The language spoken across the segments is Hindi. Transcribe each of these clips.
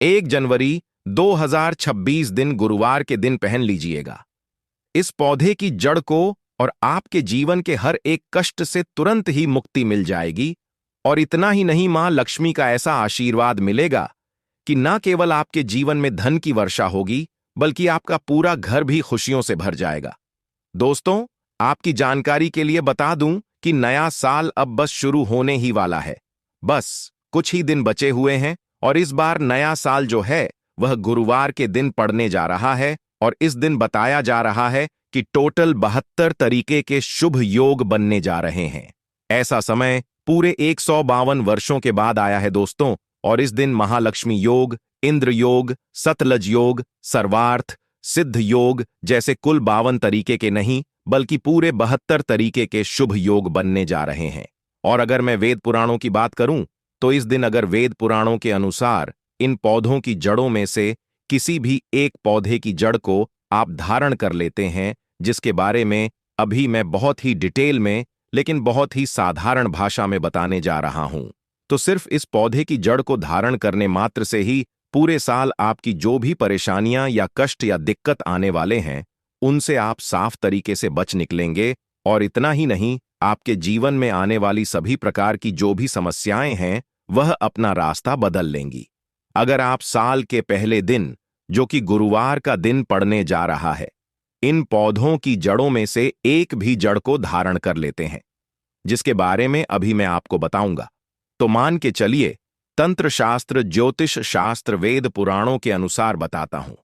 1 जनवरी 2026 दिन गुरुवार के दिन पहन लीजिएगा। इस पौधे की जड़ को और आपके जीवन के हर एक कष्ट से तुरंत ही मुक्ति मिल जाएगी। और इतना ही नहीं, मां लक्ष्मी का ऐसा आशीर्वाद मिलेगा कि न केवल आपके जीवन में धन की वर्षा होगी, बल्कि आपका पूरा घर भी खुशियों से भर जाएगा। दोस्तों, आपकी जानकारी के लिए बता दूं कि नया साल अब बस शुरू होने ही वाला है। बस कुछ ही दिन बचे हुए हैं और इस बार नया साल जो है वह गुरुवार के दिन पड़ने जा रहा है। और इस दिन बताया जा रहा है कि टोटल 72 तरीके के शुभ योग बनने जा रहे हैं। ऐसा समय पूरे 152 वर्षों के बाद आया है दोस्तों। और इस दिन महालक्ष्मी योग, इंद्र योग, सतलज योग, सर्वार्थ, सिद्ध योग जैसे कुल 52 तरीके के नहीं, बल्कि पूरे 72 तरीके के शुभ योग बनने जा रहे हैं। और अगर मैं वेद पुराणों की बात करूं, तो इस दिन अगर वेद पुराणों के अनुसार इन पौधों की जड़ों में से किसी भी एक पौधे की जड़ को आप धारण कर लेते हैं, जिसके बारे में अभी मैं बहुत ही डिटेल में लेकिन बहुत ही साधारण भाषा में बताने जा रहा हूं, तो सिर्फ इस पौधे की जड़ को धारण करने मात्र से ही पूरे साल आपकी जो भी परेशानियां या कष्ट या दिक्कत आने वाले हैं, उनसे आप साफ तरीके से बच निकलेंगे। और इतना ही नहीं, आपके जीवन में आने वाली सभी प्रकार की जो भी समस्याएं हैं, वह अपना रास्ता बदल लेंगी। अगर आप साल के पहले दिन, जो कि गुरुवार का दिन पड़ने जा रहा है, इन पौधों की जड़ों में से एक भी जड़ को धारण कर लेते हैं, जिसके बारे में अभी मैं आपको बताऊंगा, तो मान के चलिए तंत्र शास्त्र, ज्योतिष शास्त्र, वेद पुराणों के अनुसार बताता हूं।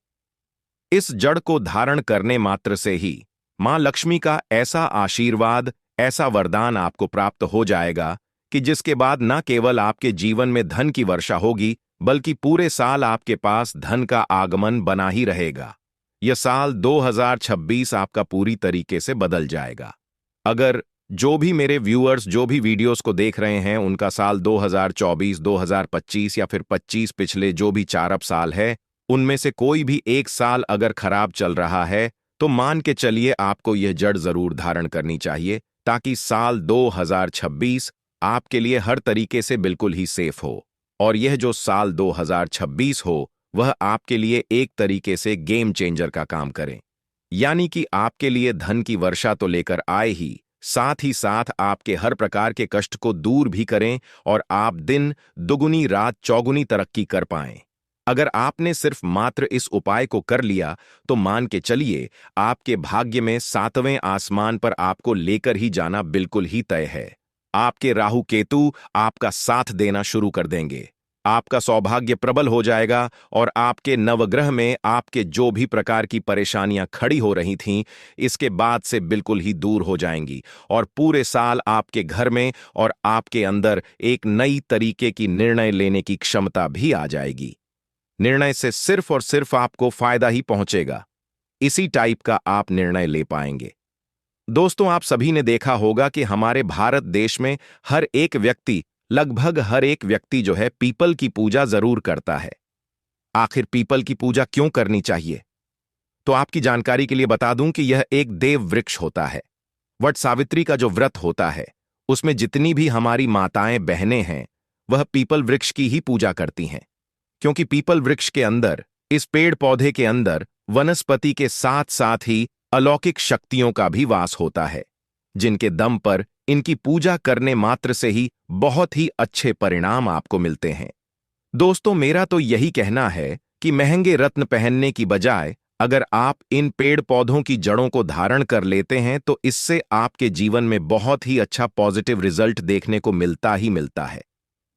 इस जड़ को धारण करने मात्र से ही मां लक्ष्मी का ऐसा आशीर्वाद, ऐसा वरदान आपको प्राप्त हो जाएगा कि जिसके बाद न केवल आपके जीवन में धन की वर्षा होगी, बल्कि पूरे साल आपके पास धन का आगमन बना ही रहेगा। यह साल 2026 आपका पूरी तरीके से बदल जाएगा। अगर जो भी मेरे व्यूअर्स जो भी वीडियोस को देख रहे हैं, उनका साल 2024, 2025 या फिर 25 पिछले जो भी 4 साल है, उनमें से कोई भी एक साल अगर खराब चल रहा है, तो मान के चलिए आपको यह जड़ जरूर धारण करनी चाहिए, ताकि साल 2026 आपके लिए हर तरीके से बिल्कुल ही सेफ हो। और यह जो साल 2026 हो, वह आपके लिए एक तरीके से गेम चेंजर का काम करे। यानी कि आपके लिए धन की वर्षा तो लेकर आए ही साथ आपके हर प्रकार के कष्ट को दूर भी करें और आप दिन दुगुनी रात चौगुनी तरक्की कर पाएं। अगर आपने सिर्फ मात्र इस उपाय को कर लिया, तो मान के चलिए आपके भाग्य में 7वें आसमान पर आपको लेकर ही जाना बिल्कुल ही तय है। आपके राहु केतु आपका साथ देना शुरू कर देंगे, आपका सौभाग्य प्रबल हो जाएगा और आपके नवग्रह में आपके जो भी प्रकार की परेशानियां खड़ी हो रही थीं, इसके बाद से बिल्कुल ही दूर हो जाएंगी। और पूरे साल आपके घर में और आपके अंदर एक नई तरीके की निर्णय लेने की क्षमता भी आ जाएगी। निर्णय से सिर्फ और सिर्फ आपको फायदा ही पहुंचेगा। इसी टाइप का आप निर्णय ले पाएंगे। दोस्तों, आप सभी ने देखा होगा कि हमारे भारत देश में लगभग हर एक व्यक्ति जो है पीपल की पूजा जरूर करता है। आखिर पीपल की पूजा क्यों करनी चाहिए? तो आपकी जानकारी के लिए बता दूं कि यह एक देव वृक्ष होता है। वट सावित्री का जो व्रत होता है, उसमें जितनी भी हमारी माताएं बहनें हैं, वह पीपल वृक्ष की ही पूजा करती हैं। क्योंकि पीपल वृक्ष के अंदर, इस पेड़ पौधे के अंदर वनस्पति के साथ साथ ही अलौकिक शक्तियों का भी वास होता है, जिनके दम पर इनकी पूजा करने मात्र से ही बहुत ही अच्छे परिणाम आपको मिलते हैं। दोस्तों, मेरा तो यही कहना है कि महंगे रत्न पहनने की बजाय अगर आप इन पेड़ पौधों की जड़ों को धारण कर लेते हैं, तो इससे आपके जीवन में बहुत ही अच्छा पॉजिटिव रिजल्ट देखने को मिलता ही मिलता है।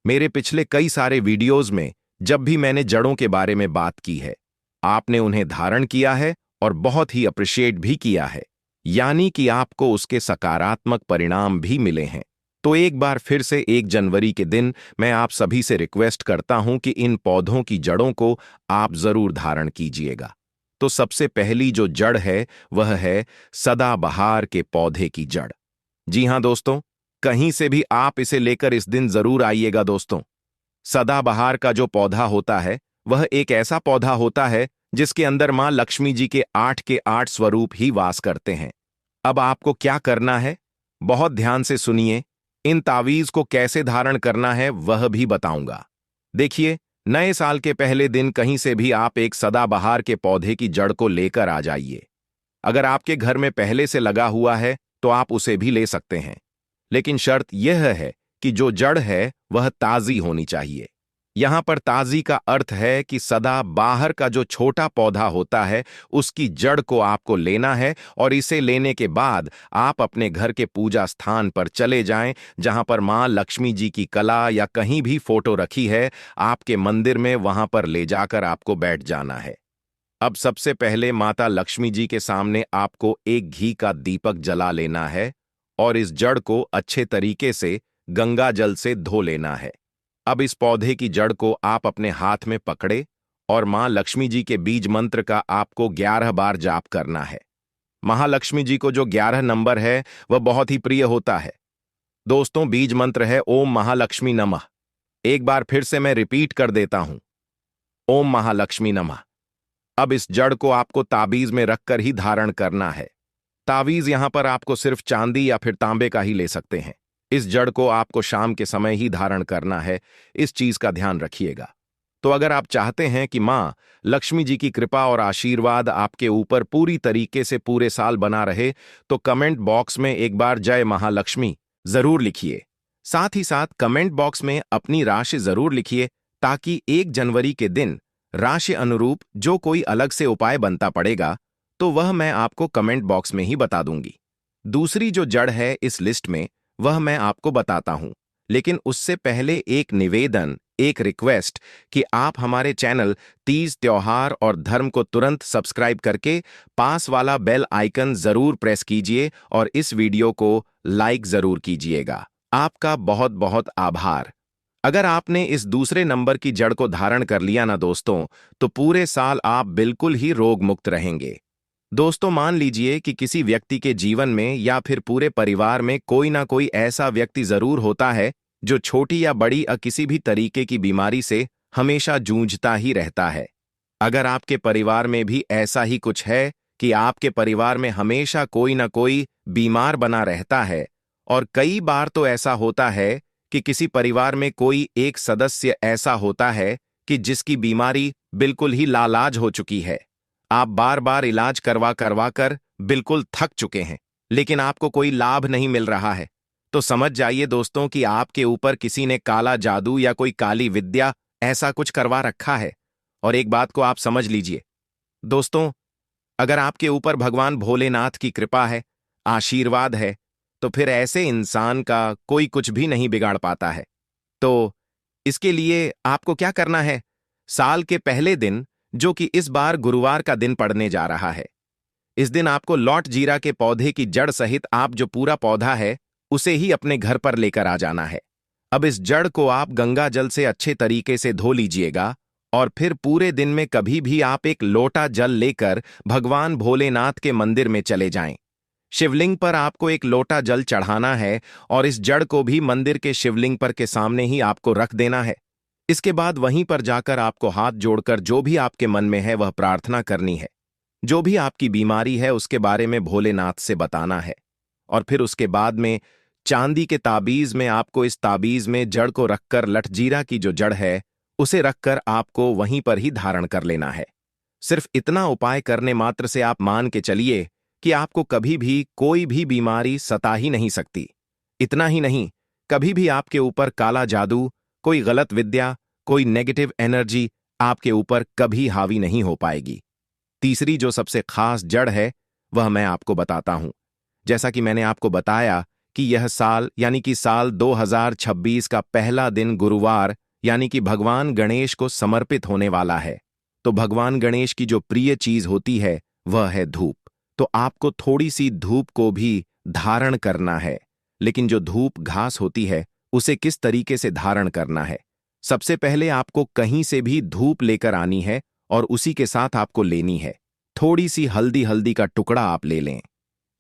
मेरे पिछले कई सारे वीडियोज में जब भी मैंने जड़ों के बारे में बात की है, आपने उन्हें धारण किया है और बहुत ही अप्रिशिएट भी किया है, यानी कि आपको उसके सकारात्मक परिणाम भी मिले हैं। तो एक बार फिर से 1 जनवरी के दिन मैं आप सभी से रिक्वेस्ट करता हूं कि इन पौधों की जड़ों को आप जरूर धारण कीजिएगा। तो सबसे पहली जो जड़ है, वह है सदाबहार के पौधे की जड़। जी हां दोस्तों, कहीं से भी आप इसे लेकर इस दिन जरूर आइएगा। दोस्तों, सदाबहार का जो पौधा होता है, वह एक ऐसा पौधा होता है जिसके अंदर मां लक्ष्मी जी के 8 स्वरूप ही वास करते हैं। अब आपको क्या करना है, बहुत ध्यान से सुनिए। इन तावीज को कैसे धारण करना है वह भी बताऊंगा। देखिए, नए साल के पहले दिन कहीं से भी आप एक सदाबहार के पौधे की जड़ को लेकर आ जाइए। अगर आपके घर में पहले से लगा हुआ है तो आप उसे भी ले सकते हैं, लेकिन शर्त यह है कि जो जड़ है वह ताजी होनी चाहिए। यहां पर ताजी का अर्थ है कि सदा बाहर का जो छोटा पौधा होता है उसकी जड़ को आपको लेना है, और इसे लेने के बाद आप अपने घर के पूजा स्थान पर चले जाएं जहां पर मां लक्ष्मी जी की कला या कहीं भी फोटो रखी है, आपके मंदिर में वहां पर ले जाकर आपको बैठ जाना है। अब सबसे पहले माता लक्ष्मी जी के सामने आपको एक घी का दीपक जला लेना है और इस जड़ को अच्छे तरीके से गंगा जल से धो लेना है। अब इस पौधे की जड़ को आप अपने हाथ में पकड़े और मां लक्ष्मी जी के बीज मंत्र का आपको 11 बार जाप करना है। महालक्ष्मी जी को जो 11 नंबर है वह बहुत ही प्रिय होता है। दोस्तों, बीज मंत्र है ओम महालक्ष्मी नमः। एक बार फिर से मैं रिपीट कर देता हूं, ओम महालक्ष्मी नमः। अब इस जड़ को आपको ताबीज में रखकर ही धारण करना है। तावीज यहां पर आपको सिर्फ चांदी या फिर तांबे का ही ले सकते हैं। इस जड़ को आपको शाम के समय ही धारण करना है, इस चीज का ध्यान रखिएगा। तो अगर आप चाहते हैं कि मां लक्ष्मी जी की कृपा और आशीर्वाद आपके ऊपर पूरी तरीके से पूरे साल बना रहे, तो कमेंट बॉक्स में एक बार जय महालक्ष्मी जरूर लिखिए। साथ ही साथ कमेंट बॉक्स में अपनी राशि जरूर लिखिए, ताकि 1 जनवरी के दिन राशि अनुरूप जो कोई अलग से उपाय बनता पड़ेगा तो वह मैं आपको कमेंट बॉक्स में ही बता दूंगी। दूसरी जो जड़ है इस लिस्ट में वह मैं आपको बताता हूं, लेकिन उससे पहले एक निवेदन, एक रिक्वेस्ट कि आप हमारे चैनल तीज त्योहार और धर्म को तुरंत सब्सक्राइब करके पास वाला बेल आइकन जरूर प्रेस कीजिए और इस वीडियो को लाइक जरूर कीजिएगा। आपका बहुत बहुत आभार। अगर आपने इस दूसरे नंबर की जड़ को धारण कर लिया ना दोस्तों, तो पूरे साल आप बिल्कुल ही रोग मुक्त रहेंगे। दोस्तों, मान लीजिए कि किसी व्यक्ति के जीवन में या फिर पूरे परिवार में कोई ना कोई ऐसा व्यक्ति जरूर होता है जो छोटी या बड़ी किसी भी तरीके की बीमारी से हमेशा जूझता ही रहता है। अगर आपके परिवार में भी ऐसा ही कुछ है कि आपके परिवार में हमेशा कोई ना कोई बीमार बना रहता है, और कई बार तो ऐसा होता है कि किसी परिवार में कोई एक सदस्य ऐसा होता है कि जिसकी बीमारी बिल्कुल ही लालाज हो चुकी है। आप बार बार इलाज करवा करवा कर बिल्कुल थक चुके हैं, लेकिन आपको कोई लाभ नहीं मिल रहा है, तो समझ जाइए दोस्तों कि आपके ऊपर किसी ने काला जादू या कोई काली विद्या ऐसा कुछ करवा रखा है। और एक बात को आप समझ लीजिए दोस्तों, अगर आपके ऊपर भगवान भोलेनाथ की कृपा है, आशीर्वाद है, तो फिर ऐसे इंसान का कोई कुछ भी नहीं बिगाड़ पाता है। तो इसके लिए आपको क्या करना है, साल के पहले दिन, जो कि इस बार गुरुवार का दिन पड़ने जा रहा है, इस दिन आपको लॉट जीरा के पौधे की जड़ सहित आप जो पूरा पौधा है उसे ही अपने घर पर लेकर आ जाना है। अब इस जड़ को आप गंगा जल से अच्छे तरीके से धो लीजिएगा, और फिर पूरे दिन में कभी भी आप एक लोटा जल लेकर भगवान भोलेनाथ के मंदिर में चले जाएं। शिवलिंग पर आपको एक लोटा जल चढ़ाना है और इस जड़ को भी मंदिर के शिवलिंग पर के सामने ही आपको रख देना है। इसके बाद वहीं पर जाकर आपको हाथ जोड़कर जो भी आपके मन में है वह प्रार्थना करनी है। जो भी आपकी बीमारी है उसके बारे में भोलेनाथ से बताना है, और फिर उसके बाद में चांदी के ताबीज में आपको इस ताबीज में जड़ को रखकर लठजीरा की जो जड़ है उसे रखकर आपको वहीं पर ही धारण कर लेना है। सिर्फ इतना उपाय करने मात्र से आप मान के चलिए कि आपको कभी भी कोई भी बीमारी सता ही नहीं सकती। इतना ही नहीं, कभी भी आपके ऊपर काला जादू, कोई गलत विद्या, कोई नेगेटिव एनर्जी आपके ऊपर कभी हावी नहीं हो पाएगी। तीसरी जो सबसे खास जड़ है वह मैं आपको बताता हूं। जैसा कि मैंने आपको बताया कि यह साल यानी कि साल 2026 का पहला दिन गुरुवार यानी कि भगवान गणेश को समर्पित होने वाला है। तो भगवान गणेश की जो प्रिय चीज होती है वह है धूप। तो आपको थोड़ी सी धूप को भी धारण करना है। लेकिन जो धूप घास होती है उसे किस तरीके से धारण करना है, सबसे पहले आपको कहीं से भी धूप लेकर आनी है और उसी के साथ आपको लेनी है थोड़ी सी हल्दी का टुकड़ा आप ले लें।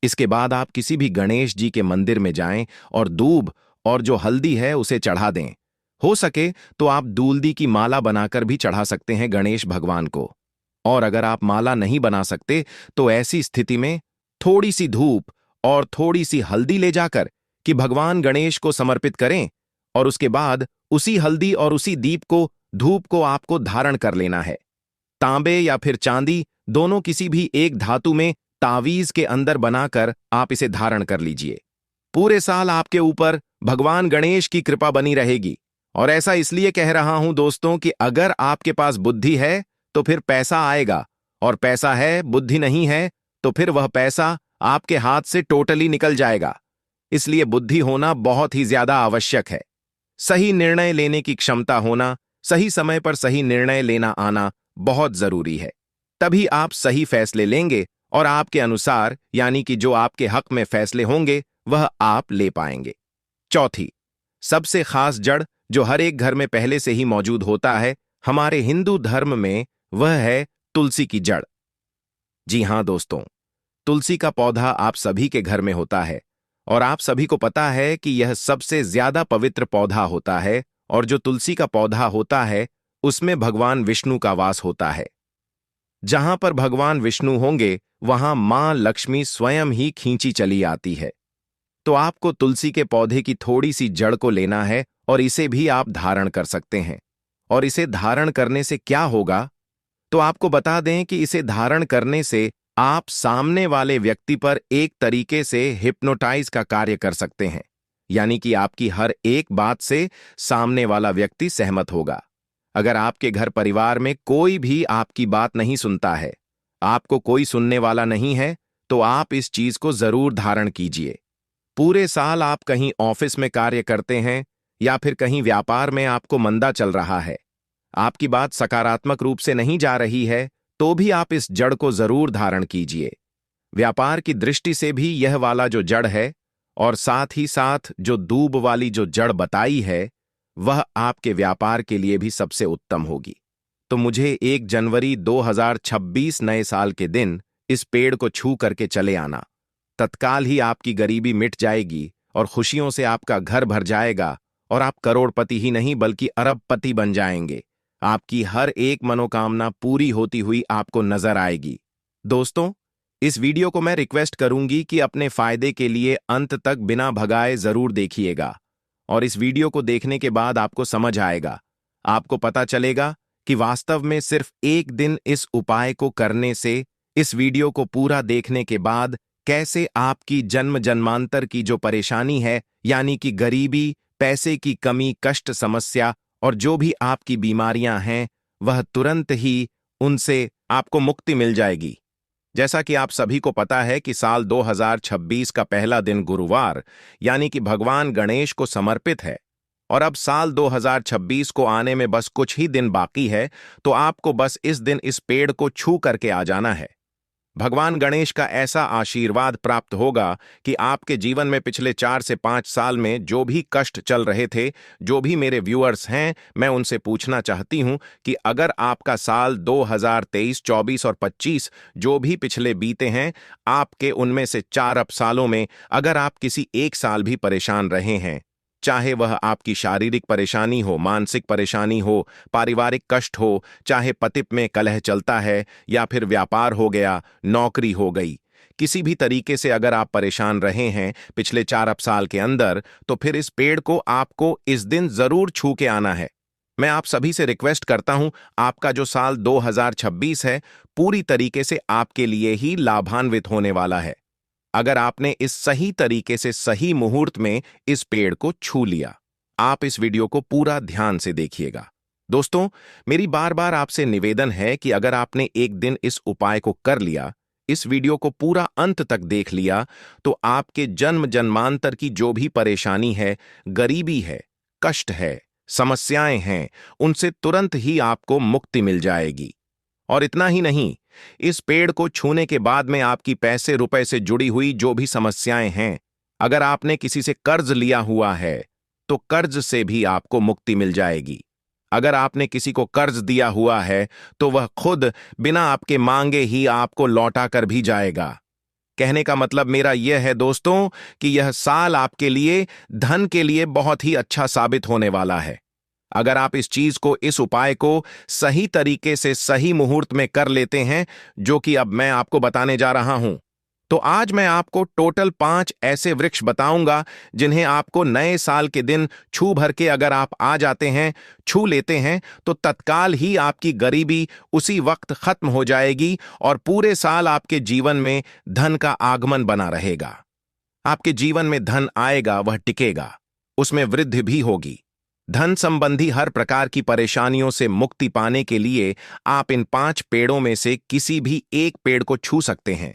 इसके बाद आप किसी भी गणेश जी के मंदिर में जाएं और दूब और जो हल्दी है उसे चढ़ा दें। हो सके तो आप दूल्दी की माला बनाकर भी चढ़ा सकते हैं गणेश भगवान को। और अगर आप माला नहीं बना सकते तो ऐसी स्थिति में थोड़ी सी धूप और थोड़ी सी हल्दी ले जाकर कि भगवान गणेश को समर्पित करें, और उसके बाद उसी हल्दी और उसी दीप को धूप को आपको धारण कर लेना है। तांबे या फिर चांदी, दोनों किसी भी एक धातु में तावीज के अंदर बनाकर आप इसे धारण कर लीजिए। पूरे साल आपके ऊपर भगवान गणेश की कृपा बनी रहेगी। और ऐसा इसलिए कह रहा हूं दोस्तों कि अगर आपके पास बुद्धि है तो फिर पैसा आएगा, और पैसा है, बुद्धि नहीं है, तो फिर वह पैसा आपके हाथ से टोटली निकल जाएगा। इसलिए बुद्धि होना बहुत ही ज्यादा आवश्यक है। सही निर्णय लेने की क्षमता होना, सही समय पर सही निर्णय लेना आना बहुत जरूरी है। तभी आप सही फैसले लेंगे और आपके अनुसार, यानी कि जो आपके हक में फैसले होंगे वह आप ले पाएंगे। चौथी, सबसे खास जड़ जो हर एक घर में पहले से ही मौजूद होता है हमारे हिंदू धर्म में, वह है तुलसी की जड़। जी हां दोस्तों, तुलसी का पौधा आप सभी के घर में होता है, और आप सभी को पता है कि यह सबसे ज्यादा पवित्र पौधा होता है, और जो तुलसी का पौधा होता है उसमें भगवान विष्णु का वास होता है। जहां पर भगवान विष्णु होंगे वहां मां लक्ष्मी स्वयं ही खींची चली आती है। तो आपको तुलसी के पौधे की थोड़ी सी जड़ को लेना है और इसे भी आप धारण कर सकते हैं। और इसे धारण करने से क्या होगा, तो आपको बता दें कि इसे धारण करने से आप सामने वाले व्यक्ति पर एक तरीके से हिप्नोटाइज का कार्य कर सकते हैं, यानी कि आपकी हर एक बात से सामने वाला व्यक्ति सहमत होगा। अगर आपके घर परिवार में कोई भी आपकी बात नहीं सुनता है, आपको कोई सुनने वाला नहीं है, तो आप इस चीज को जरूर धारण कीजिए। पूरे साल आप कहीं ऑफिस में कार्य करते हैं या फिर कहीं व्यापार में आपको मंदा चल रहा है, आपकी बात सकारात्मक रूप से नहीं जा रही है, तो भी आप इस जड़ को जरूर धारण कीजिए। व्यापार की दृष्टि से भी यह वाला जो जड़ है, और साथ ही साथ जो दूब वाली जो जड़ बताई है, वह आपके व्यापार के लिए भी सबसे उत्तम होगी। तो मुझे 1 जनवरी 2026 नए साल के दिन इस पेड़ को छू करके चले आना। तत्काल ही आपकी गरीबी मिट जाएगी और खुशियों से आपका घर भर जाएगा, और आप करोड़पति ही नहीं बल्कि अरबपति बन जाएंगे। आपकी हर एक मनोकामना पूरी होती हुई आपको नजर आएगी। दोस्तों, इस वीडियो को मैं रिक्वेस्ट करूंगी कि अपने फायदे के लिए अंत तक बिना भगाए जरूर देखिएगा, और इस वीडियो को देखने के बाद आपको समझ आएगा, आपको पता चलेगा कि वास्तव में सिर्फ एक दिन इस उपाय को करने से, इस वीडियो को पूरा देखने के बाद कैसे आपकी जन्म जन्मांतर की जो परेशानी है, यानी कि गरीबी, पैसे की कमी, कष्ट, समस्या और जो भी आपकी बीमारियां हैं, वह तुरंत ही उनसे आपको मुक्ति मिल जाएगी। जैसा कि आप सभी को पता है कि साल 2026 का पहला दिन गुरुवार, यानी कि भगवान गणेश को समर्पित है, और अब साल 2026 को आने में बस कुछ ही दिन बाकी है, तो आपको बस इस दिन इस पेड़ को छू करके आ जाना है। भगवान गणेश का ऐसा आशीर्वाद प्राप्त होगा कि आपके जीवन में पिछले 4 से 5 साल में जो भी कष्ट चल रहे थे, जो भी मेरे व्यूअर्स हैं, मैं उनसे पूछना चाहती हूं कि अगर आपका साल 2023, 24 और 25 जो भी पिछले बीते हैं, आपके उनमें से 4 अप सालों में अगर आप किसी एक साल भी परेशान रहे हैं, चाहे वह आपकी शारीरिक परेशानी हो, मानसिक परेशानी हो, पारिवारिक कष्ट हो, चाहे पति में कलह चलता है या फिर व्यापार हो गया, नौकरी हो गई, किसी भी तरीके से अगर आप परेशान रहे हैं पिछले 4 अप साल के अंदर, तो फिर इस पेड़ को आपको इस दिन जरूर छू के आना है। मैं आप सभी से रिक्वेस्ट करता हूं, आपका जो साल 2026 है पूरी तरीके से आपके लिए ही लाभान्वित होने वाला है, अगर आपने इस सही तरीके से सही मुहूर्त में इस पेड़ को छू लिया। आप इस वीडियो को पूरा ध्यान से देखिएगा। दोस्तों, मेरी बार बार आपसे निवेदन है कि अगर आपने एक दिन इस उपाय को कर लिया, इस वीडियो को पूरा अंत तक देख लिया, तो आपके जन्म जन्मांतर की जो भी परेशानी है, गरीबी है, कष्ट है, समस्याएं हैं, उनसे तुरंत ही आपको मुक्ति मिल जाएगी। और इतना ही नहीं, इस पेड़ को छूने के बाद में आपकी पैसे रुपए से जुड़ी हुई जो भी समस्याएं हैं, अगर आपने किसी से कर्ज लिया हुआ है तो कर्ज से भी आपको मुक्ति मिल जाएगी। अगर आपने किसी को कर्ज दिया हुआ है तो वह खुद बिना आपके मांगे ही आपको लौटा कर भी जाएगा। कहने का मतलब मेरा यह है दोस्तों कि यह साल आपके लिए धन के लिए बहुत ही अच्छा साबित होने वाला है। अगर आप इस चीज को, इस उपाय को सही तरीके से सही मुहूर्त में कर लेते हैं, जो कि अब मैं आपको बताने जा रहा हूं, तो आज मैं आपको टोटल 5 ऐसे वृक्ष बताऊंगा जिन्हें आपको नए साल के दिन छू भर के अगर आप आ जाते हैं, छू लेते हैं, तो तत्काल ही आपकी गरीबी उसी वक्त खत्म हो जाएगी और पूरे साल आपके जीवन में धन का आगमन बना रहेगा। आपके जीवन में धन आएगा, वह टिकेगा, उसमें वृद्धि भी होगी। धन संबंधी हर प्रकार की परेशानियों से मुक्ति पाने के लिए आप इन 5 पेड़ों में से किसी भी एक पेड़ को छू सकते हैं।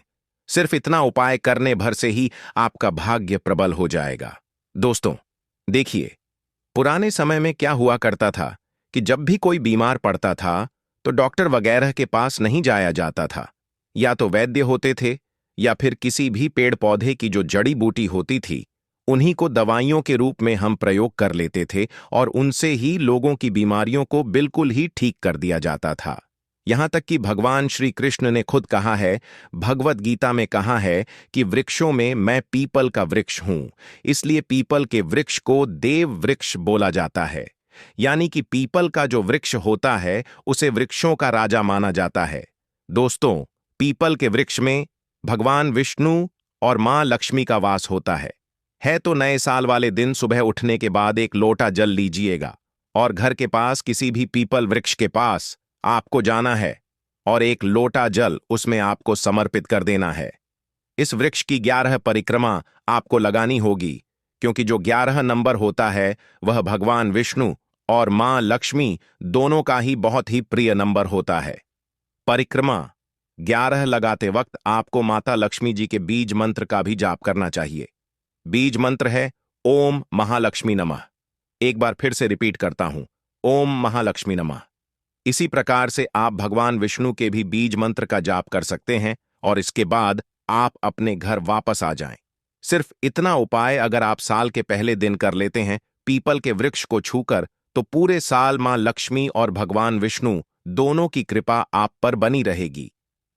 सिर्फ इतना उपाय करने भर से ही आपका भाग्य प्रबल हो जाएगा। दोस्तों, देखिए, पुराने समय में क्या हुआ करता था कि जब भी कोई बीमार पड़ता था तो डॉक्टर वगैरह के पास नहीं जाया जाता था। या तो वैद्य होते थे या फिर किसी भी पेड़ पौधे की जो जड़ी बूटी होती थी उन्हीं को दवाइयों के रूप में हम प्रयोग कर लेते थे और उनसे ही लोगों की बीमारियों को बिल्कुल ही ठीक कर दिया जाता था। यहां तक कि भगवान श्री कृष्ण ने खुद कहा है, भगवत गीता में कहा है कि वृक्षों में मैं पीपल का वृक्ष हूं, इसलिए पीपल के वृक्ष को देव वृक्ष बोला जाता है। यानी कि पीपल का जो वृक्ष होता है उसे वृक्षों का राजा माना जाता है। दोस्तों, पीपल के वृक्ष में भगवान विष्णु और मां लक्ष्मी का वास होता है तो नए साल वाले दिन सुबह उठने के बाद एक लोटा जल लीजिएगा और घर के पास किसी भी पीपल वृक्ष के पास आपको जाना है और एक लोटा जल उसमें आपको समर्पित कर देना है। इस वृक्ष की 11 परिक्रमा आपको लगानी होगी, क्योंकि जो 11 नंबर होता है वह भगवान विष्णु और मां लक्ष्मी दोनों का ही बहुत ही प्रिय नंबर होता है। परिक्रमा 11 लगाते वक्त आपको माता लक्ष्मी जी के बीज मंत्र का भी जाप करना चाहिए। बीज मंत्र है ओम महालक्ष्मी नमः। एक बार फिर से रिपीट करता हूं, ओम महालक्ष्मी नमः। इसी प्रकार से आप भगवान विष्णु के भी बीज मंत्र का जाप कर सकते हैं और इसके बाद आप अपने घर वापस आ जाएं। सिर्फ इतना उपाय अगर आप साल के पहले दिन कर लेते हैं पीपल के वृक्ष को छूकर, तो पूरे साल मां लक्ष्मी और भगवान विष्णु दोनों की कृपा आप पर बनी रहेगी।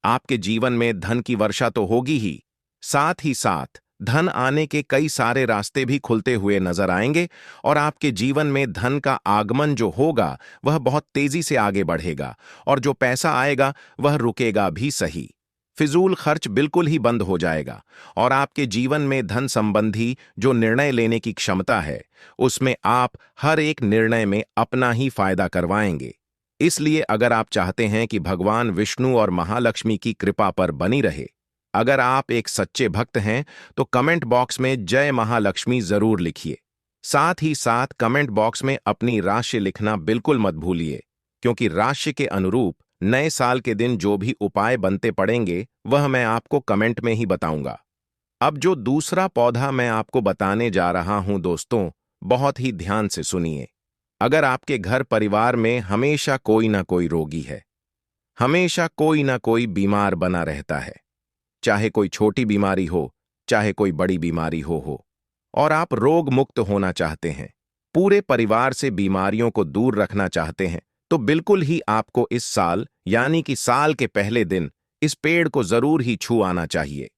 आपके जीवन में धन की वर्षा तो होगी ही, साथ ही साथ धन आने के कई सारे रास्ते भी खुलते हुए नजर आएंगे और आपके जीवन में धन का आगमन जो होगा वह बहुत तेजी से आगे बढ़ेगा और जो पैसा आएगा वह रुकेगा भी सही। फिजूल खर्च बिल्कुल ही बंद हो जाएगा और आपके जीवन में धन संबंधी जो निर्णय लेने की क्षमता है उसमें आप हर एक निर्णय में अपना ही फायदा करवाएंगे। इसलिए अगर आप चाहते हैं कि भगवान विष्णु और महालक्ष्मी की कृपा पर बनी रहे, अगर आप एक सच्चे भक्त हैं तो कमेंट बॉक्स में जय महालक्ष्मी जरूर लिखिए। साथ ही साथ कमेंट बॉक्स में अपनी राशि लिखना बिल्कुल मत भूलिए, क्योंकि राशि के अनुरूप नए साल के दिन जो भी उपाय बनते पड़ेंगे वह मैं आपको कमेंट में ही बताऊंगा। अब जो दूसरा पौधा मैं आपको बताने जा रहा हूं दोस्तों, बहुत ही ध्यान से सुनिए। अगर आपके घर परिवार में हमेशा कोई ना कोई रोगी है, हमेशा कोई ना कोई बीमार बना रहता है, चाहे कोई छोटी बीमारी हो चाहे कोई बड़ी बीमारी हो और आप रोग मुक्त होना चाहते हैं, पूरे परिवार से बीमारियों को दूर रखना चाहते हैं, तो बिल्कुल ही आपको इस साल यानी कि साल के पहले दिन इस पेड़ को जरूर ही छू आना चाहिए।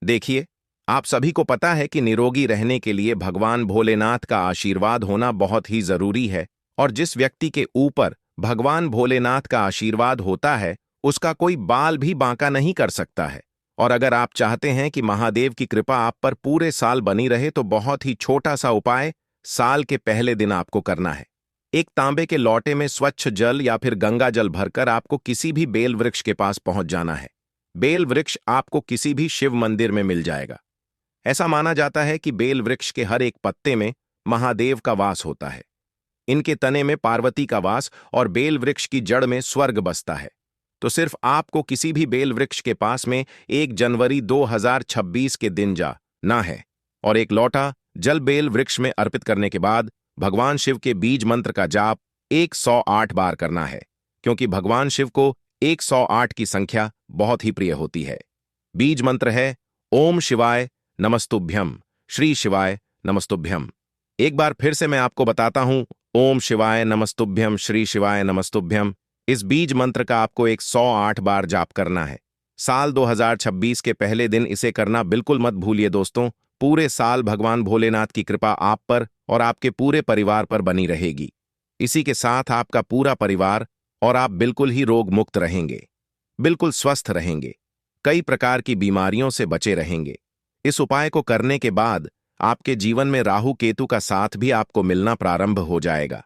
देखिए, आप सभी को पता है कि निरोगी रहने के लिए भगवान भोलेनाथ का आशीर्वाद होना बहुत ही जरूरी है और जिस व्यक्ति के ऊपर भगवान भोलेनाथ का आशीर्वाद होता है उसका कोई बाल भी बांका नहीं कर सकता है। और अगर आप चाहते हैं कि महादेव की कृपा आप पर पूरे साल बनी रहे तो बहुत ही छोटा सा उपाय साल के पहले दिन आपको करना है। एक तांबे के लोटे में स्वच्छ जल या फिर गंगा जल भरकर आपको किसी भी बेल वृक्ष के पास पहुंच जाना है। बेल वृक्ष आपको किसी भी शिव मंदिर में मिल जाएगा। ऐसा माना जाता है कि बेल वृक्ष के हर एक पत्ते में महादेव का वास होता है, इनके तने में पार्वती का वास और बेल वृक्ष की जड़ में स्वर्ग बसता है। तो सिर्फ आपको किसी भी बेल वृक्ष के पास में 1 जनवरी 2026 के दिन जाना है और एक लोटा जल बेल वृक्ष में अर्पित करने के बाद भगवान शिव के बीज मंत्र का जाप 108 बार करना है, क्योंकि भगवान शिव को 108 की संख्या बहुत ही प्रिय होती है। बीज मंत्र है ओम शिवाय नमस्तुभ्यम, श्री शिवाय नमस्तुभ्यम। एक बार फिर से मैं आपको बताता हूं, ओम शिवाय नमस्तुभ्यम, श्री शिवाय नमस्तुभ्यम। इस बीज मंत्र का आपको 108 बार जाप करना है। साल 2026 के पहले दिन इसे करना बिल्कुल मत भूलिए दोस्तों। पूरे साल भगवान भोलेनाथ की कृपा आप पर और आपके पूरे परिवार पर बनी रहेगी। इसी के साथ आपका पूरा परिवार और आप बिल्कुल ही रोग मुक्त रहेंगे, बिल्कुल स्वस्थ रहेंगे। कई प्रकार की बीमारियों से बचे रहेंगे। इस उपाय को करने के बाद आपके जीवन में राहु केतु का साथ भी आपको मिलना प्रारंभ हो जाएगा।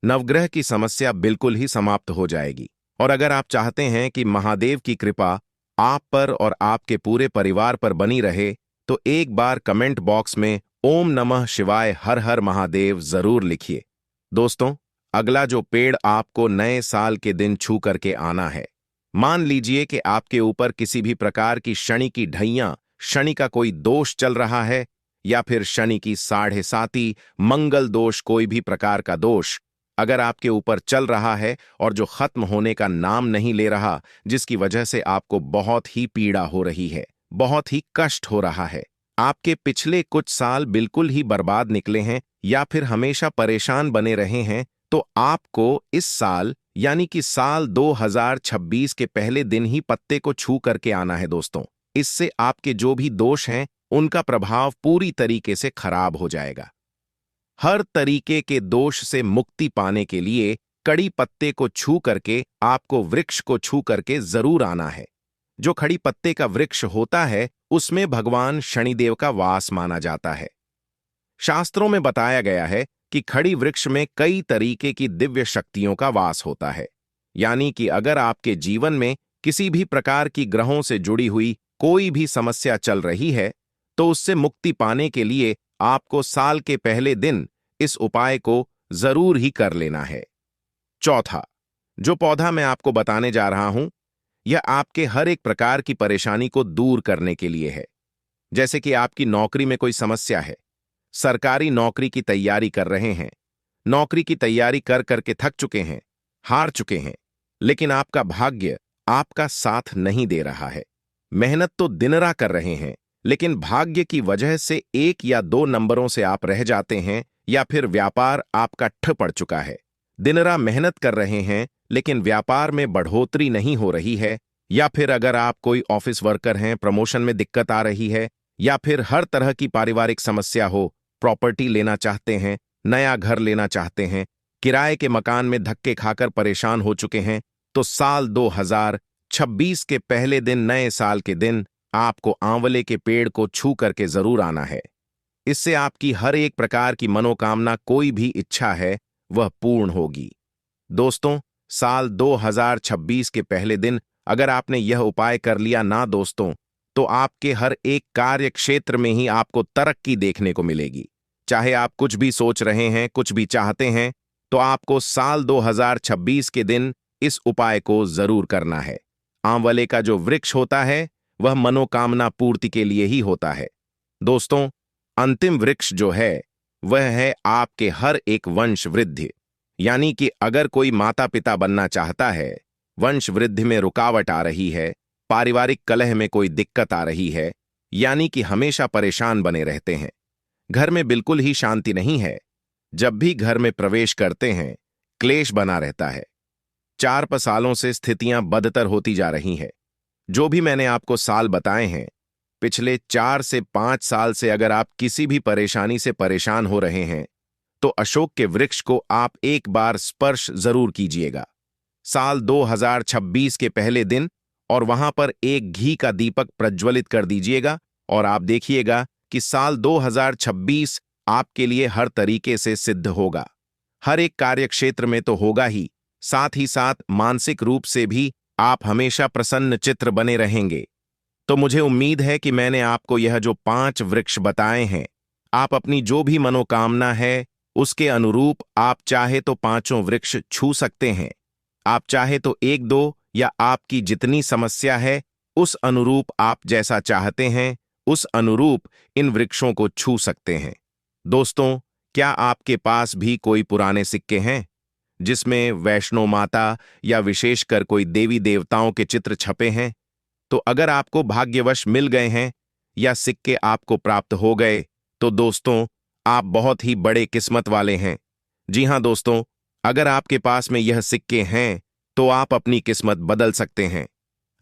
नवग्रह की समस्या बिल्कुल ही समाप्त हो जाएगी। और अगर आप चाहते हैं कि महादेव की कृपा आप पर और आपके पूरे परिवार पर बनी रहे, तो एक बार कमेंट बॉक्स में ओम नमः शिवाय हर हर महादेव जरूर लिखिए। दोस्तों, अगला जो पेड़ आपको नए साल के दिन छू करके आना है, मान लीजिए कि आपके ऊपर किसी भी प्रकार की शनि की ढैया, शनि का कोई दोष चल रहा है, या फिर शनि की 7.5 मंगल दोष, कोई भी प्रकार का दोष अगर आपके ऊपर चल रहा है और जो खत्म होने का नाम नहीं ले रहा, जिसकी वजह से आपको बहुत ही पीड़ा हो रही है, बहुत ही कष्ट हो रहा है, आपके पिछले कुछ साल बिल्कुल ही बर्बाद निकले हैं या फिर हमेशा परेशान बने रहे हैं, तो आपको इस साल यानी कि साल 2026 के पहले दिन ही पत्ते को छू करके आना है दोस्तों। इससे आपके जो भी दोष हैं उनका प्रभाव पूरी तरीके से खराब हो जाएगा। हर तरीके के दोष से मुक्ति पाने के लिए कड़ी पत्ते को छू करके आपको वृक्ष को छू करके जरूर आना है। जो खड़ी पत्ते का वृक्ष होता है उसमें भगवान शनिदेव का वास माना जाता है। शास्त्रों में बताया गया है कि खड़ी वृक्ष में कई तरीके की दिव्य शक्तियों का वास होता है। यानी कि अगर आपके जीवन में किसी भी प्रकार की ग्रहों से जुड़ी हुई कोई भी समस्या चल रही है, तो उससे मुक्ति पाने के लिए आपको साल के पहले दिन इस उपाय को जरूर ही कर लेना है। चौथा, जो पौधा मैं आपको बताने जा रहा हूं, यह आपके हर एक प्रकार की परेशानी को दूर करने के लिए है। जैसे कि आपकी नौकरी में कोई समस्या है, सरकारी नौकरी की तैयारी कर रहे हैं, नौकरी की तैयारी कर करके थक चुके हैं, हार चुके हैं, लेकिन आपका भाग्य आपका साथ नहीं दे रहा है। मेहनत तो दिनरा कर रहे हैं, लेकिन भाग्य की वजह से 1 या 2 नंबरों से आप रह जाते हैं, या फिर व्यापार आपका ठप पड़ चुका है। दिनरा मेहनत कर रहे हैं लेकिन व्यापार में बढ़ोतरी नहीं हो रही है, या फिर अगर आप कोई ऑफिस वर्कर हैं, प्रमोशन में दिक्कत आ रही है, या फिर हर तरह की पारिवारिक समस्या हो, प्रॉपर्टी लेना चाहते हैं, नया घर लेना चाहते हैं, किराए के मकान में धक्के खाकर परेशान हो चुके हैं, तो साल 2026 के पहले दिन, नए साल के दिन, आपको आंवले के पेड़ को छू करके जरूर आना है। इससे आपकी हर एक प्रकार की मनोकामना, कोई भी इच्छा है, वह पूर्ण होगी। दोस्तों, साल 2026 के पहले दिन अगर आपने यह उपाय कर लिया ना दोस्तों, तो आपके हर एक कार्य क्षेत्र में ही आपको तरक्की देखने को मिलेगी। चाहे आप कुछ भी सोच रहे हैं, कुछ भी चाहते हैं, तो आपको साल 2026 के दिन इस उपाय को जरूर करना है। आंवले का जो वृक्ष होता है वह मनोकामना पूर्ति के लिए ही होता है। दोस्तों, अंतिम वृक्ष जो है वह है आपके हर एक वंश वृद्धि। यानी कि अगर कोई माता पिता बनना चाहता है, वंश वृद्धि में रुकावट आ रही है, पारिवारिक कलह में कोई दिक्कत आ रही है, यानी कि हमेशा परेशान बने रहते हैं, घर में बिल्कुल ही शांति नहीं है, जब भी घर में प्रवेश करते हैं क्लेश बना रहता है, 4 सालों से स्थितियां बदतर होती जा रही हैं। जो भी मैंने आपको साल बताए हैं, पिछले 4 से 5 साल से अगर आप किसी भी परेशानी से परेशान हो रहे हैं, तो अशोक के वृक्ष को आप एक बार स्पर्श जरूर कीजिएगा साल 2026 के पहले दिन, और वहां पर एक घी का दीपक प्रज्वलित कर दीजिएगा, और आप देखिएगा कि साल 2026 आपके लिए हर तरीके से सिद्ध होगा। हर एक कार्य क्षेत्र में तो होगा ही, साथ ही साथ मानसिक रूप से भी आप हमेशा प्रसन्न चित्र बने रहेंगे। तो मुझे उम्मीद है कि मैंने आपको यह जो 5 वृक्ष बताए हैं, आप अपनी जो भी मनोकामना है उसके अनुरूप आप चाहे तो 5 वृक्ष छू सकते हैं, आप चाहे तो 1-2, या आपकी जितनी समस्या है उस अनुरूप आप जैसा चाहते हैं उस अनुरूप इन वृक्षों को छू सकते हैं। दोस्तों, क्या आपके पास भी कोई पुराने सिक्के हैं जिसमें वैष्णो माता या विशेषकर कोई देवी देवताओं के चित्र छपे हैं? तो अगर आपको भाग्यवश मिल गए हैं या सिक्के आपको प्राप्त हो गए, तो दोस्तों आप बहुत ही बड़े किस्मत वाले हैं। जी हां दोस्तों, अगर आपके पास में यह सिक्के हैं तो आप अपनी किस्मत बदल सकते हैं,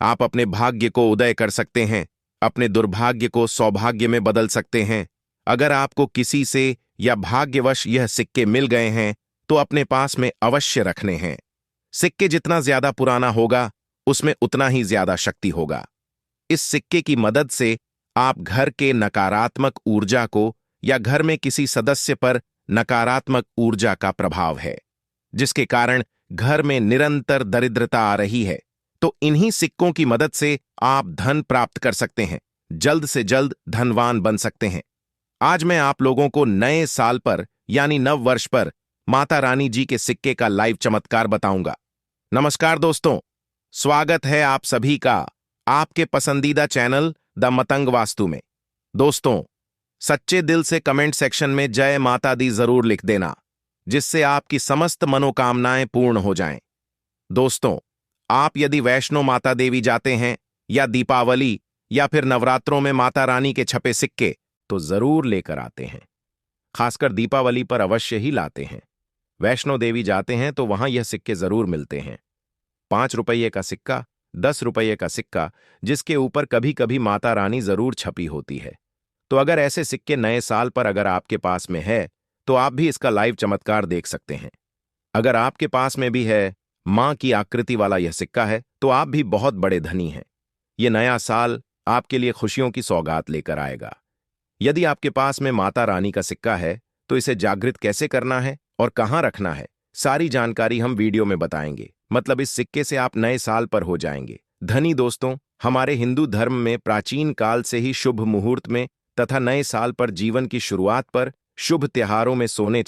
आप अपने भाग्य को उदय कर सकते हैं, अपने दुर्भाग्य को सौभाग्य में बदल सकते हैं। अगर आपको किसी से या भाग्यवश यह सिक्के मिल गए हैं तो अपने पास में अवश्य रखने हैं। सिक्के जितना ज्यादा पुराना होगा उसमें उतना ही ज्यादा शक्ति होगा। इस सिक्के की मदद से आप घर के नकारात्मक ऊर्जा को या घर में किसी सदस्य पर नकारात्मक ऊर्जा का प्रभाव है, जिसके कारण घर में निरंतर दरिद्रता आ रही है, तो इन्हीं सिक्कों की मदद से आप धन प्राप्त कर सकते हैं, जल्द से जल्द धनवान बन सकते हैं। आज मैं आप लोगों को नए साल पर यानी नव वर्ष पर माता रानी जी के सिक्के का लाइव चमत्कार बताऊंगा। नमस्कार दोस्तों, स्वागत है आप सभी का आपके पसंदीदा चैनल द मतंग वास्तु में। दोस्तों, सच्चे दिल से कमेंट सेक्शन में जय माता दी जरूर लिख देना, जिससे आपकी समस्त मनोकामनाएं पूर्ण हो जाएं। दोस्तों, आप यदि वैष्णो माता देवी जाते हैं या दीपावली या फिर नवरात्रों में माता रानी के छपे सिक्के तो जरूर लेकर आते हैं। खासकर दीपावली पर अवश्य ही लाते हैं। वैष्णो देवी जाते हैं तो वहां यह सिक्के जरूर मिलते हैं। 5 रुपये का सिक्का, 10 रुपये का सिक्का, जिसके ऊपर कभी कभी माता रानी जरूर छपी होती है। तो अगर ऐसे सिक्के नए साल पर अगर आपके पास में है तो आप भी इसका लाइव चमत्कार देख सकते हैं। अगर आपके पास में भी है मां की आकृति वाला यह सिक्का है तो आप भी बहुत बड़े धनी हैं। यह नया साल आपके लिए खुशियों की सौगात लेकर आएगा। यदि आपके पास में माता रानी का सिक्का है तो इसे जागृत कैसे करना है और कहां रखना है, सारी जानकारी हम वीडियो में बताएंगे। मतलब इस सिक्के से आप नए साल पर हो जाएंगे धनी। दोस्तों, हमारे हिंदू धर्म में प्राचीन काल से ही शुभ मुहूर्त में तथा नए साल पर जीवन की शुरुआत पर शुभ त्योहारों में सोने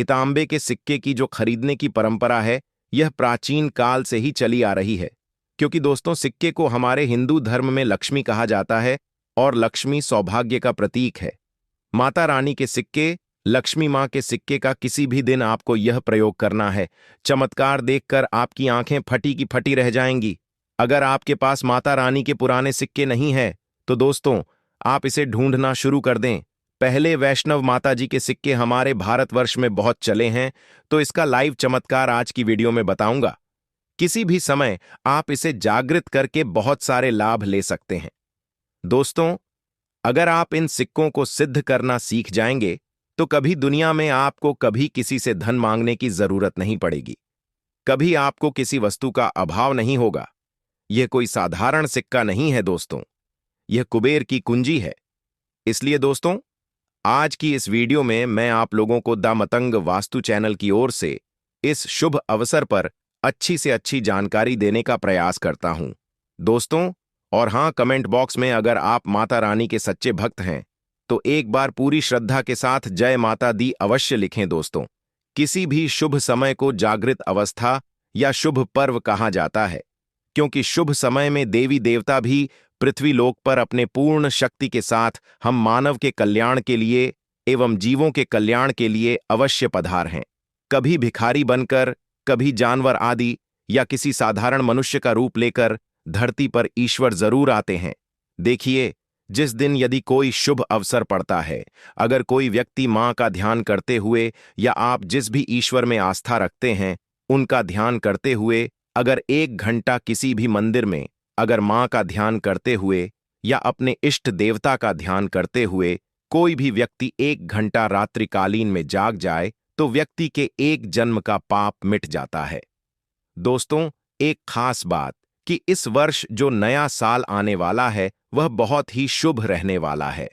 तांबे के सिक्के की जो खरीदने की परंपरा है, यह प्राचीन काल से ही चली आ रही है। क्योंकि दोस्तों, सिक्के को हमारे हिंदू धर्म में लक्ष्मी कहा जाता है और लक्ष्मी सौभाग्य का प्रतीक है। माता रानी के सिक्के, लक्ष्मी मां के सिक्के का किसी भी दिन आपको यह प्रयोग करना है। चमत्कार देखकर आपकी आंखें फटी की फटी रह जाएंगी। अगर आपके पास माता रानी के पुराने सिक्के नहीं है तो दोस्तों, आप इसे ढूंढना शुरू कर दें। पहले वैष्णव माता जी के सिक्के हमारे भारतवर्ष में बहुत चले हैं, तो इसका लाइव चमत्कार आज की वीडियो में बताऊंगा। किसी भी समय आप इसे जागृत करके बहुत सारे लाभ ले सकते हैं। दोस्तों, अगर आप इन सिक्कों को सिद्ध करना सीख जाएंगे तो कभी दुनिया में आपको कभी किसी से धन मांगने की जरूरत नहीं पड़ेगी। कभी आपको किसी वस्तु का अभाव नहीं होगा। यह कोई साधारण सिक्का नहीं है दोस्तों, यह कुबेर की कुंजी है। इसलिए दोस्तों, आज की इस वीडियो में मैं आप लोगों को द मतंग वास्तु चैनल की ओर से इस शुभ अवसर पर अच्छी से अच्छी जानकारी देने का प्रयास करता हूं दोस्तों। और हां, कमेंट बॉक्स में अगर आप माता रानी के सच्चे भक्त हैं तो एक बार पूरी श्रद्धा के साथ जय माता दी अवश्य लिखें दोस्तों। किसी भी शुभ समय को जागृत अवस्था या शुभ पर्व कहा जाता है, क्योंकि शुभ समय में देवी देवता भी पृथ्वी लोक पर अपने पूर्ण शक्ति के साथ हम मानव के कल्याण के लिए एवं जीवों के कल्याण के लिए अवश्य पधार हैं। कभी भिखारी बनकर, कभी जानवर आदि या किसी साधारण मनुष्य का रूप लेकर धरती पर ईश्वर जरूर आते हैं। देखिए, जिस दिन यदि कोई शुभ अवसर पड़ता है, अगर कोई व्यक्ति मां का ध्यान करते हुए या आप जिस भी ईश्वर में आस्था रखते हैं उनका ध्यान करते हुए अगर 1 घंटा किसी भी मंदिर में अगर मां का ध्यान करते हुए या अपने इष्ट देवता का ध्यान करते हुए कोई भी व्यक्ति 1 घंटा रात्रिकालीन में जाग जाए तो व्यक्ति के 1 जन्म का पाप मिट जाता है। दोस्तों, एक खास बात कि इस वर्ष जो नया साल आने वाला है वह बहुत ही शुभ रहने वाला है।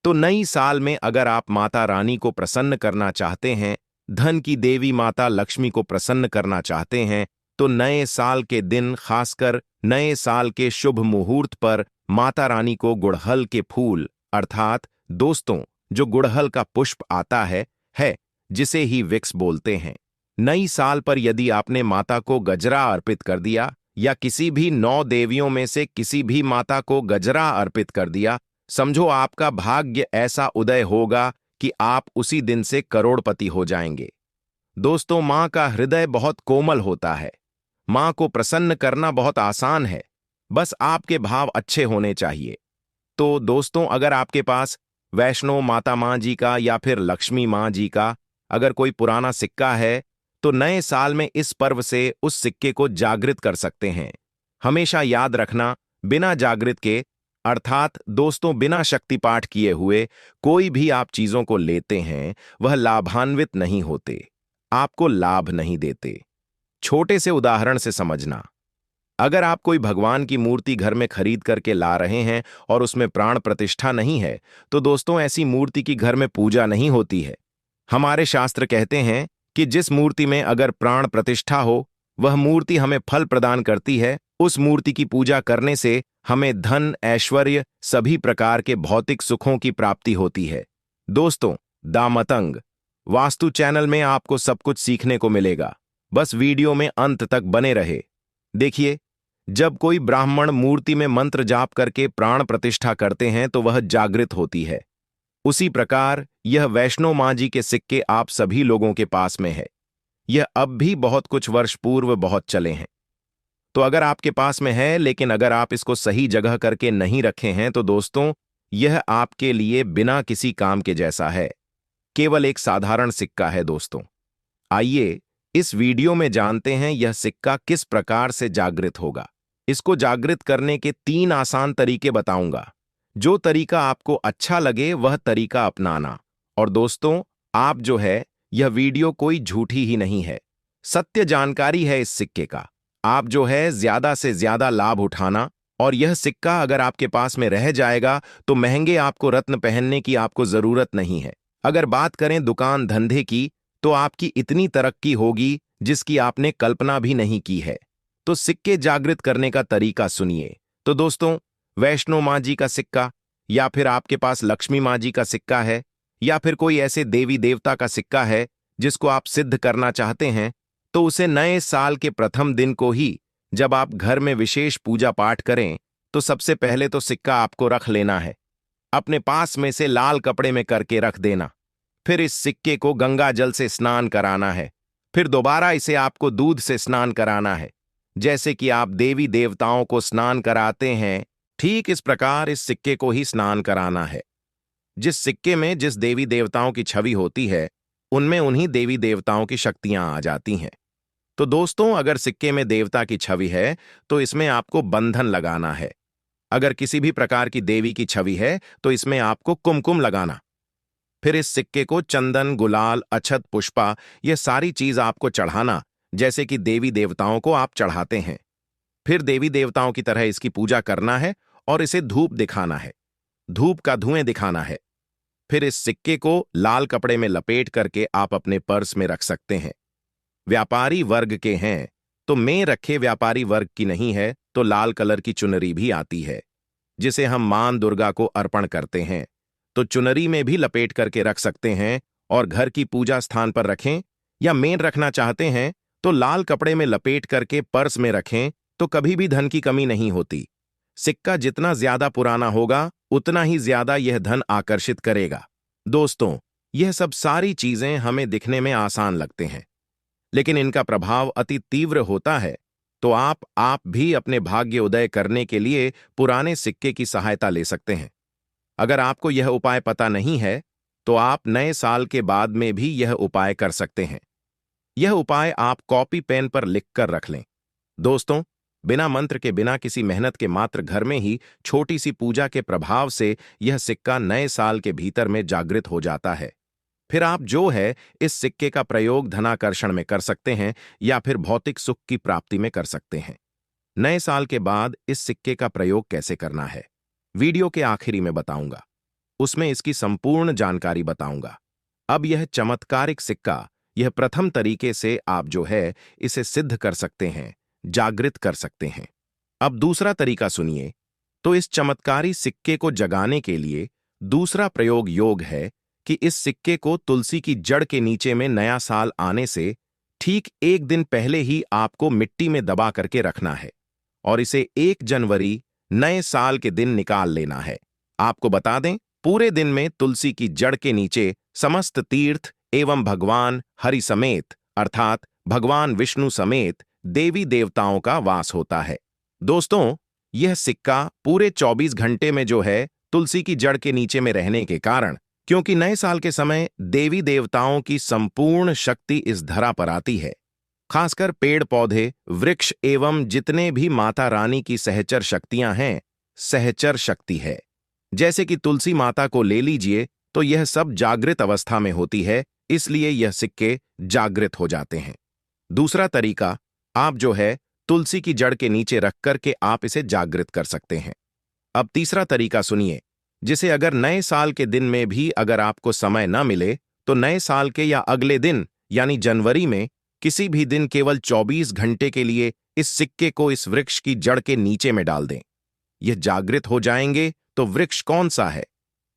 तो नई साल में अगर आप माता रानी को प्रसन्न करना चाहते हैं, धन की देवी माता लक्ष्मी को प्रसन्न करना चाहते हैं, तो नए साल के दिन, खासकर नए साल के शुभ मुहूर्त पर माता रानी को गुड़हल के फूल अर्थात दोस्तों जो गुड़हल का पुष्प आता है जिसे ही विक्स बोलते हैं। नई साल पर यदि आपने माता को गजरा अर्पित कर दिया या किसी भी 9 देवियों में से किसी भी माता को गजरा अर्पित कर दिया, समझो आपका भाग्य ऐसा उदय होगा कि आप उसी दिन से करोड़पति हो जाएंगे। दोस्तों, मां का हृदय बहुत कोमल होता है। मां को प्रसन्न करना बहुत आसान है, बस आपके भाव अच्छे होने चाहिए। तो दोस्तों, अगर आपके पास वैष्णो माता मां जी का या फिर लक्ष्मी मां जी का अगर कोई पुराना सिक्का है तो नए साल में इस पर्व से उस सिक्के को जागृत कर सकते हैं। हमेशा याद रखना, बिना जागृत के अर्थात दोस्तों बिना शक्ति पाठ किए हुए कोई भी आप चीजों को लेते हैं वह लाभान्वित नहीं होते, आपको लाभ नहीं देते। छोटे से उदाहरण से समझना, अगर आप कोई भगवान की मूर्ति घर में खरीद करके ला रहे हैं और उसमें प्राण प्रतिष्ठा नहीं है, तो दोस्तों ऐसी मूर्ति की घर में पूजा नहीं होती है। हमारे शास्त्र कहते हैं कि जिस मूर्ति में अगर प्राण प्रतिष्ठा हो, वह मूर्ति हमें फल प्रदान करती है। उस मूर्ति की पूजा करने से हमें धन, ऐश्वर्य, सभी प्रकार के भौतिक सुखों की प्राप्ति होती है। दोस्तों, दामतंग वास्तु चैनल में आपको सब कुछ सीखने को मिलेगा। बस वीडियो में अंत तक बने रहे। देखिए, जब कोई ब्राह्मण मूर्ति में मंत्र जाप करके प्राण प्रतिष्ठा करते हैं तो वह जागृत होती है। उसी प्रकार यह वैष्णो मां जी के सिक्के आप सभी लोगों के पास में है। यह अब भी बहुत कुछ वर्ष पूर्व बहुत चले हैं। तो अगर आपके पास में है, लेकिन अगर आप इसको सही जगह करके नहीं रखे हैं, तो दोस्तों यह आपके लिए बिना किसी काम के जैसा है। केवल एक साधारण सिक्का है। दोस्तों, आइए इस वीडियो में जानते हैं यह सिक्का किस प्रकार से जागृत होगा। इसको जागृत करने के 3 आसान तरीके बताऊंगा। जो तरीका आपको अच्छा लगे वह तरीका अपनाना। और दोस्तों, आप जो है, यह वीडियो कोई झूठी ही नहीं है, सत्य जानकारी है इस सिक्के का। आप जो है ज्यादा से ज्यादा लाभ उठाना। और यह सिक्का अगर आपके पास में रह जाएगा तो महंगे आपको रत्न पहनने की आपको जरूरत नहीं है। अगर बात करें दुकान धंधे की, तो आपकी इतनी तरक्की होगी जिसकी आपने कल्पना भी नहीं की है। तो सिक्के जागृत करने का तरीका सुनिए। तो दोस्तों, वैष्णो मां जी का सिक्का, या फिर आपके पास लक्ष्मी मां जी का सिक्का है, या फिर कोई ऐसे देवी देवता का सिक्का है जिसको आप सिद्ध करना चाहते हैं, तो उसे नए साल के प्रथम दिन को ही जब आप घर में विशेष पूजा पाठ करें, तो सबसे पहले तो सिक्का आपको रख लेना है। अपने पास में से लाल कपड़े में करके रख देना। फिर इस सिक्के को गंगा जल से स्नान कराना है। फिर दोबारा इसे आपको दूध से स्नान कराना है। जैसे कि आप देवी देवताओं को स्नान कराते हैं, ठीक इस प्रकार इस सिक्के को ही स्नान कराना है। जिस सिक्के में जिस देवी देवताओं की छवि होती है, उनमें उन्हीं देवी देवताओं की शक्तियां आ जाती हैं। तो दोस्तों, अगर सिक्के में देवता की छवि है तो इसमें आपको बंधन लगाना है। अगर किसी भी प्रकार की देवी की छवि है तो इसमें आपको कुमकुम लगाना। फिर इस सिक्के को चंदन, गुलाल, अक्षत, पुष्पा, यह सारी चीज आपको चढ़ाना, जैसे कि देवी देवताओं को आप चढ़ाते हैं। फिर देवी देवताओं की तरह इसकी पूजा करना है और इसे धूप दिखाना है, धूप का धुएं दिखाना है। फिर इस सिक्के को लाल कपड़े में लपेट करके आप अपने पर्स में रख सकते हैं। व्यापारी वर्ग के हैं तो में रखे, व्यापारी वर्ग की नहीं है तो लाल कलर की चुनरी भी आती है, जिसे हम मां दुर्गा को अर्पण करते हैं, तो चुनरी में भी लपेट करके रख सकते हैं और घर की पूजा स्थान पर रखें। या मेन रखना चाहते हैं तो लाल कपड़े में लपेट करके पर्स में रखें, तो कभी भी धन की कमी नहीं होती। सिक्का जितना ज्यादा पुराना होगा उतना ही ज्यादा यह धन आकर्षित करेगा। दोस्तों, यह सब सारी चीजें हमें दिखने में आसान लगते हैं, लेकिन इनका प्रभाव अति तीव्र होता है। तो आप भी अपने भाग्य उदय करने के लिए पुराने सिक्के की सहायता ले सकते हैं। अगर आपको यह उपाय पता नहीं है तो आप नए साल के बाद में भी यह उपाय कर सकते हैं। यह उपाय आप कॉपी पेन पर लिखकर रख लें। दोस्तों, बिना मंत्र के, बिना किसी मेहनत के, मात्र घर में ही छोटी सी पूजा के प्रभाव से यह सिक्का नए साल के भीतर में जागृत हो जाता है। फिर आप जो है इस सिक्के का प्रयोग धनाकर्षण में कर सकते हैं या फिर भौतिक सुख की प्राप्ति में कर सकते हैं। नए साल के बाद इस सिक्के का प्रयोग कैसे करना है, वीडियो के आखिरी में बताऊंगा। उसमें इसकी संपूर्ण जानकारी बताऊंगा। अब यह चमत्कारिक सिक्का, यह प्रथम तरीके से आप जो है इसे सिद्ध कर सकते हैं, जागृत कर सकते हैं। अब दूसरा तरीका सुनिए। तो इस चमत्कारी सिक्के को जगाने के लिए दूसरा प्रयोग योग है कि इस सिक्के को तुलसी की जड़ के नीचे में नया साल आने से ठीक 1 दिन पहले ही आपको मिट्टी में दबा करके रखना है और इसे 1 जनवरी नए साल के दिन निकाल लेना है। आपको बता दें, पूरे दिन में तुलसी की जड़ के नीचे समस्त तीर्थ एवं भगवान हरि समेत, अर्थात भगवान विष्णु समेत देवी देवताओं का वास होता है। दोस्तों, यह सिक्का पूरे 24 घंटे में जो है तुलसी की जड़ के नीचे में रहने के कारण, क्योंकि नए साल के समय देवी देवताओं की संपूर्ण शक्ति इस धरा पर आती है, खासकर पेड़ पौधे, वृक्ष एवं जितने भी माता रानी की सहचर शक्तियां हैं, सहचर शक्ति है। जैसे कि तुलसी माता को ले लीजिए, तो यह सब जागृत अवस्था में होती है, इसलिए यह सिक्के जागृत हो जाते हैं। दूसरा तरीका, आप जो है तुलसी की जड़ के नीचे रख कर के आप इसे जागृत कर सकते हैं। अब तीसरा तरीका सुनिए, जिसे अगर नए साल के दिन में भी अगर आपको समय न मिले तो नए साल के या अगले दिन यानी जनवरी में किसी भी दिन केवल 24 घंटे के लिए इस सिक्के को इस वृक्ष की जड़ के नीचे में डाल दें। यह जागृत हो जाएंगे। तो वृक्ष कौन सा है?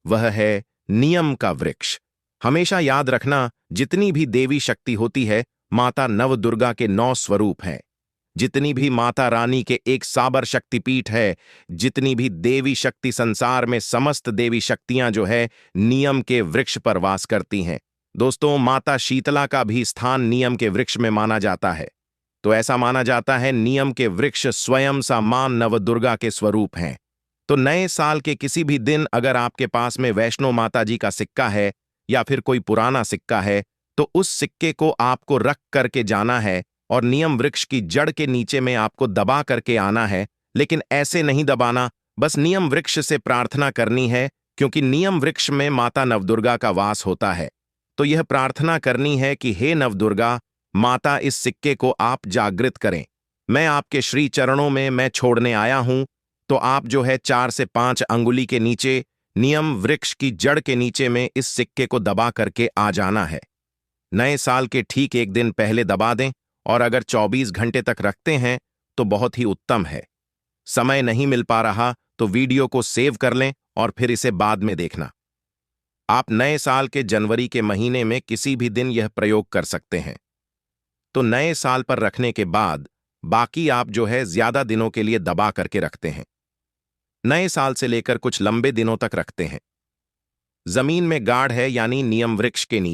वह है नियम का वृक्ष। हमेशा याद रखना, जितनी भी देवी शक्ति होती है, माता नवदुर्गा के 9 स्वरूप हैं। जितनी भी माता रानी के एक साबर शक्तिपीठ है, जितनी भी देवी शक्ति संसार में, समस्त देवी शक्तियां जो है नियम के वृक्ष पर वास करती हैं। दोस्तों, माता शीतला का भी स्थान नियम के वृक्ष में माना जाता है। तो ऐसा माना जाता है नियम के वृक्ष स्वयं सा मां नवदुर्गा के स्वरूप हैं। तो नए साल के किसी भी दिन अगर आपके पास में वैष्णो माता जी का सिक्का है या फिर कोई पुराना सिक्का है, तो उस सिक्के को आपको रख करके जाना है और नियम वृक्ष की जड़ के नीचे में आपको दबा करके आना है। लेकिन ऐसे नहीं दबाना, बस नियम वृक्ष से प्रार्थना करनी है, क्योंकि नियम वृक्ष में माता नवदुर्गा का वास होता है। तो यह प्रार्थना करनी है कि हे नवदुर्गा माता, इस सिक्के को आप जागृत करें। मैं आपके श्री चरणों में मैं छोड़ने आया हूं। तो आप जो है 4 से 5 अंगुली के नीचे नियम वृक्ष की जड़ के नीचे में इस सिक्के को दबा करके आ जाना है। नए साल के ठीक एक दिन पहले दबा दें, और अगर 24 घंटे तक रखते हैं तो बहुत ही उत्तम है। समय नहीं मिल पा रहा तो वीडियो को सेव कर लें और फिर इसे बाद में देखना। आप नए साल के जनवरी के महीने में किसी भी दिन यह प्रयोग कर सकते हैं। तो नए साल पर रखने के बाद बाकी आप जो है ज्यादा दिनों के लिए दबा करके रखते हैं। नए साल से लेकर कुछ लंबे दिनों तक रखते हैं। जमीन में गाढ़ है यानी नियम वृक्ष के नीचे।